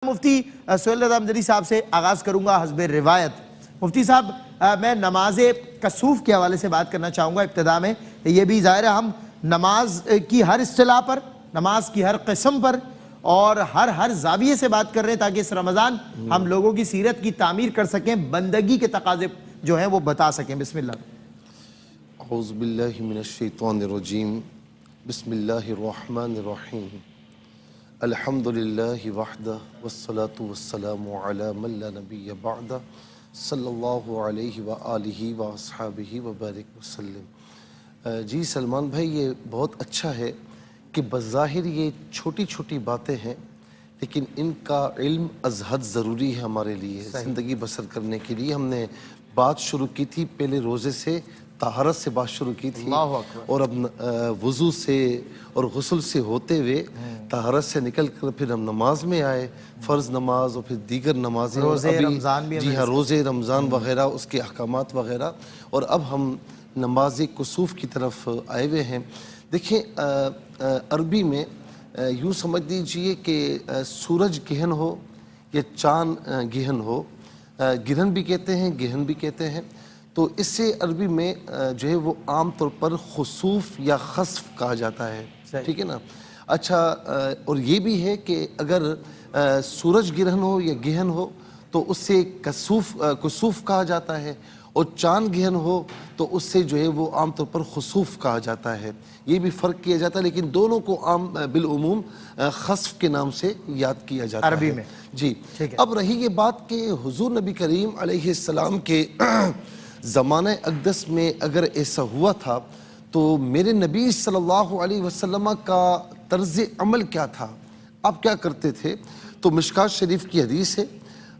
مفتی سہیل رضا امجدی صاحب سے آغاز کروں گا حسب روایت۔ مفتی صاحب میں نماز کسوف کے حوالے سے بات کرنا چاہوں گا ابتدا میں۔ یہ بھی ظاہر ہے ہم نماز کی ہر اصطلاح پر، نماز کی ہر قسم پر اور ہر زاویے سے بات کر رہے ہیں تاکہ اس رمضان ہم لوگوں کی سیرت کی تعمیر کر سکیں، بندگی کے تقاضے جو ہیں وہ بتا سکیں۔ بسم اللہ۔ اعوذ باللہ من الشیطان الرجیم، بسم اللہ الرحمن الرحیم، الحمدللہ وحدہ والصلاة والسلام علی من لا نبی بعدہ، صلی اللہ علیہ وآلہ واصحابہ وبارک وسلم۔ جی سلمان بھائی، یہ بہت اچھا ہے کہ بظاہر یہ چھوٹی چھوٹی باتیں ہیں لیکن ان کا علم از حد ضروری ہے ہمارے لیے زندگی بسر کرنے کے لیے۔ ہم نے بات شروع کی تھی پہلے روزے سے، طہارت سے بات شروع کی تھی، اور اب وضو سے اور غسل سے ہوتے ہوئے طہارت سے نکل کر پھر ہم نماز میں آئے، فرض نماز اور پھر دیگر نمازیں، روزے رمضان بھی، جی ہاں، روزے رمضان وغیرہ، اس کے احکامات وغیرہ، اور اب ہم نماز کسوف کی طرف آئے ہوئے ہیں۔ دیکھیں عربی میں یوں سمجھ لیجئے کہ سورج گہن ہو یا چاند گہن ہو، گرہن بھی کہتے ہیں، گہن بھی کہتے ہیں، تو اس سے عربی میں جو ہے وہ عام طور پر خسوف یا خسف کہا جاتا ہے، ٹھیک ہے نا۔ اچھا، اور یہ بھی ہے کہ اگر سورج گرہن ہو یا گہن ہو تو اس سے کسوف کہا جاتا ہے، اور چاند گہن ہو تو اس سے جو ہے وہ عام طور پر خسوف کہا جاتا ہے۔ یہ بھی فرق کیا جاتا ہے لیکن دونوں کو عام بالعموم خسف کے نام سے یاد کیا جاتا ہے عربی میں۔ جی، اب رہی یہ بات کہ حضور نبی کریم علیہ السلام کے زمانہ اقدس میں اگر ایسا ہوا تھا تو میرے نبی صلی اللہ علیہ وسلم کا طرز عمل کیا تھا، آپ کیا کرتے تھے؟ تو مشکات شریف کی حدیث ہے،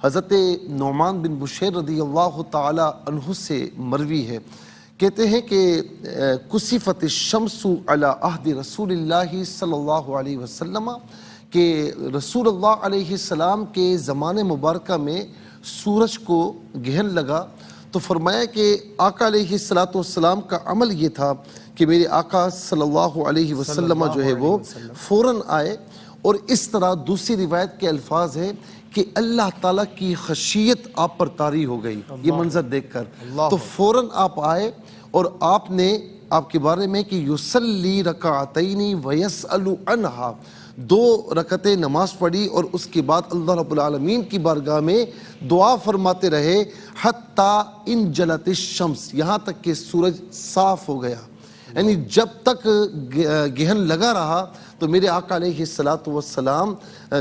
حضرت نعمان بن بشیر رضی اللہ تعالی عنہ سے مروی ہے، کہتے ہیں کہ کسفت الشمس علی عہد رسول اللہ صلی اللہ علیہ وسلم، کہ رسول اللہ علیہ السلام کے زمان مبارکہ میں سورج کو گہن لگا، تو فرمایا کہ آقا علیہ السلام کا عمل یہ تھا کہ میرے آقا صلی اللہ علیہ وسلم جو ہے وہ فوراً آئے، اور اس طرح دوسری روایت کے الفاظ ہیں کہ اللہ تعالیٰ کی خشیت آپ پر طاری ہو گئی یہ منظر دیکھ کر، تو فوراً آپ آئے اور آپ نے آپ کے بارے میں کہ یصلی رکعتین ویسأل عنہا، 2 رکعتیں نماز پڑھی اور اس کے بعد اللہ رب العالمین کی بارگاہ میں دعا فرماتے رہے، حتی انجلت الشمس، یہاں تک کہ سورج صاف ہو گیا، یعنی جب تک گہن لگا رہا تو میرے آقا علیہ السلام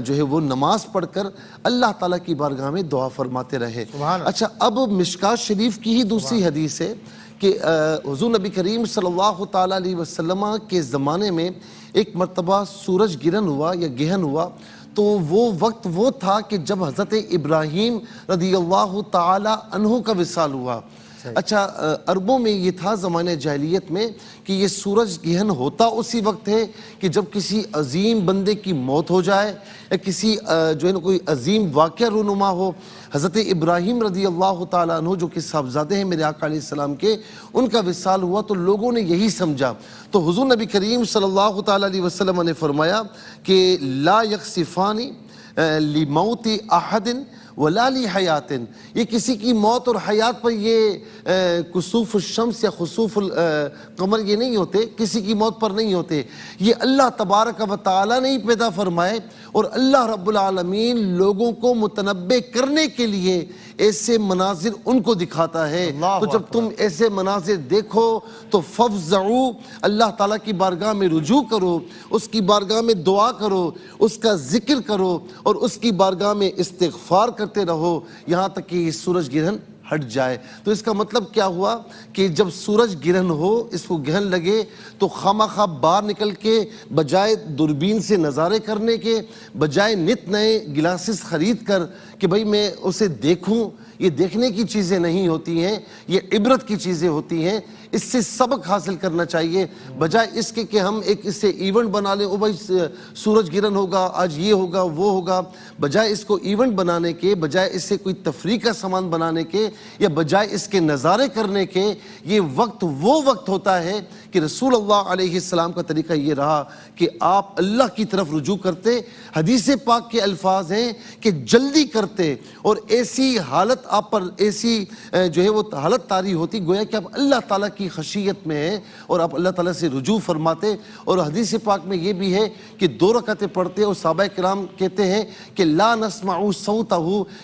جو ہے وہ نماز پڑھ کر اللہ تعالیٰ کی بارگاہ میں دعا فرماتے رہے۔ اچھا، اب مشکات شریف کی ہی دوسری حدیث ہے کہ حضور نبی کریم صلی اللہ تعالیٰ علیہ وسلم کے زمانے میں ایک مرتبہ سورج گرہن ہوا یا گہن ہوا، تو وہ وقت وہ تھا کہ جب حضرت ابراہیم رضی اللہ تعالیٰ عنہ کا وصال ہوا۔ اچھا، عربوں میں یہ تھا زمانہ جاہلیت میں کہ یہ سورج گہن ہوتا اسی وقت ہے کہ جب کسی عظیم بندے کی موت ہو جائے یا کسی جو ہے نا کوئی عظیم واقعہ رونما ہو۔ حضرت ابراہیم رضی اللہ تعالیٰ عنہ جو کہ صاحبزادے ہیں میرے آقا علیہ السلام کے، ان کا وصال ہوا تو لوگوں نے یہی سمجھا، تو حضور نبی کریم صلی اللہ تعالیٰ علیہ وسلم نے فرمایا کہ لا یخسفان لموت احد ولا لحیات، یہ کسی کی موت اور حیات پر یہ کسوف الشمس یا خسوف القمر یہ نہیں ہوتے، کسی کی موت پر نہیں ہوتے، یہ اللہ تبارک و تعالیٰ نے ہی پیدا فرمائے، اور اللہ رب العالمین لوگوں کو متنبع کرنے کے لیے ایسے مناظر ان کو دکھاتا ہے۔ تو جب تم ایسے مناظر دیکھو تو فافزعوا، اللہ تعالیٰ کی بارگاہ میں رجوع کرو، اس کی بارگاہ میں دعا کرو، اس کا ذکر کرو اور اس کی بارگاہ میں استغفار کرتے رہو یہاں تک کہ یہ سورج گرہن ہٹ جائے۔ تو اس کا مطلب کیا ہوا کہ جب سورج گرہن ہو، اس کو گہن لگے تو خواہ باہر نکل کے بجائے دوربین سے نظارے کرنے کے، بجائے نت نئے گلاسز خرید کر کہ بھئی میں اسے دیکھوں، یہ دیکھنے کی چیزیں نہیں ہوتی ہیں، یہ عبرت کی چیزیں ہوتی ہیں، اس سے سبق حاصل کرنا چاہیے، بجائے اس کے کہ ہم ایک اس سے ایونٹ بنا لیں، او بھائی سورج گرہن ہوگا، آج یہ ہوگا وہ ہوگا، بجائے اس کو ایونٹ بنانے کے، بجائے اس سے کوئی تفریح کا سامان بنانے کے، یا بجائے اس کے نظارے کرنے کے، یہ وقت وہ وقت ہوتا ہے کہ رسول اللہ علیہ السلام کا طریقہ یہ رہا کہ آپ اللہ کی طرف رجوع کرتے. حدیث پاک کے الفاظ ہیں کہ جلدی کرتے, اور ایسی حالت آپ پر ایسی جو ہے وہ حالت طاری ہوتی گویا کہ آپ اللہ تعالیٰ کی خشیت میں ہیں اور آپ اللہ تعالیٰ سے رجوع فرماتے. اور حدیث پاک میں یہ بھی ہے کہ 2 رکعتیں پڑھتے, اور صحابہ کرام کہتے ہیں کہ لا نسمع صوتہ,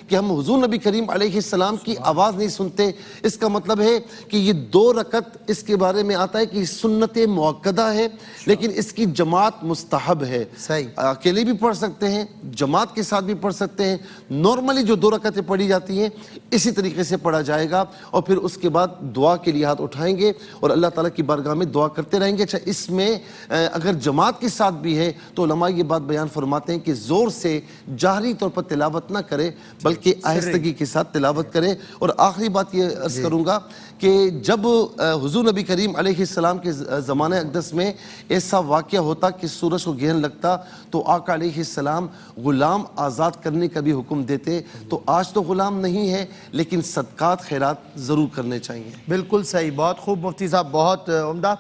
کہ ہم حضور نبی کریم علیہ السلام کی آواز نہیں سنتے. اس کا مطلب ہے کہ یہ 2 رکعت اس کے بارے میں آتا ہے کہ سنت مؤکدہ ہے, لیکن اس کی جماعت مستحب ہے. صحیح. اکیلے بھی پڑھ سکتے ہیں, جماعت کے ساتھ بھی پڑھ سکتے ہیں. نارملی جو 2 رکعتیں پڑھی جاتی ہیں اسی طریقے سے پڑھا جائے گا, اور پھر اس کے بعد دعا کے لیے ہاتھ اٹھائیں گے اور اللہ تعالیٰ کی بارگاہ میں دعا کرتے رہیں گے. اچھا, اس میں اگر جماعت کے ساتھ بھی ہے تو علماء یہ بات بیان فرماتے ہیں کہ زور سے جہری طور پر تلاوت نہ کرے بلکہ آہستگی کے ساتھ تلاوت کرے. اور آخری بات یہ عرض کروں گا کہ جب حضور نبی کریم علیہ السلام کے زمانہ اقدس میں ایسا واقعہ ہوتا کہ سورج کو گرہن لگتا تو آقا علیہ السلام غلام آزاد کرنے کا بھی حکم دیتے. تو آج تو غلام نہیں ہے, لیکن صدقات خیرات ضرور کرنے چاہیے. بالکل صحیح, بہت خوب مفتی صاحب, بہت عمدہ.